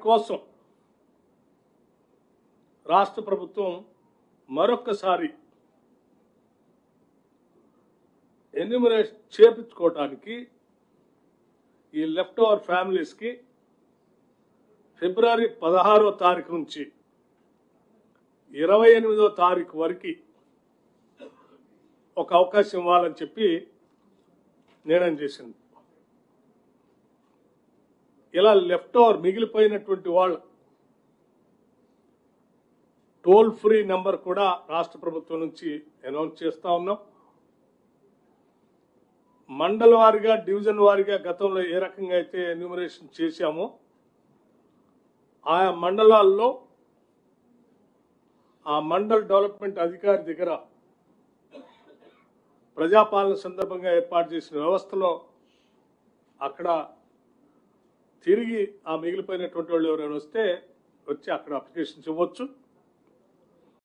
కోసం రాష్ట్ర ప్రభుత్వం మరొక్కసారి ఎన్యూమరేషన్ చేపించుకోవడానికి ఈ లెఫ్ట్ ఓవర్ ఫ్యామిలీస్కి ఫిబ్రవరి 16వ తారీఖు నుంచి 28వ తారీఖు వరకు ఒక అవకాశం ఇవ్వాలని చెప్పి నిర్ణయం చేసింది. ఇలా లెఫ్ట్ ఓవర్ మిగిలిపోయినటువంటి వాళ్ళు టోల్ ఫ్రీ నెంబర్ కూడా రాష్ట్ర ప్రభుత్వం నుంచి అనౌన్స్ చేస్తా ఉన్నాం. మండల వారీగా డివిజన్ వారీగా గతంలో ఏ రకంగా అయితే ఎన్యూమరేషన్ చేశామో ఆయా మండలాల్లో ఆ మండల్ డెవలప్మెంట్ అధికారి దగ్గర ప్రజాపాలన సందర్భంగా ఏర్పాటు చేసిన వ్యవస్థలో అక్కడ తిరిగి ఆ మిగిలిపోయినటువంటి వాళ్ళు ఎవరైనా వస్తే వచ్చి అక్కడ అప్లికేషన్స్ ఇవ్వచ్చు.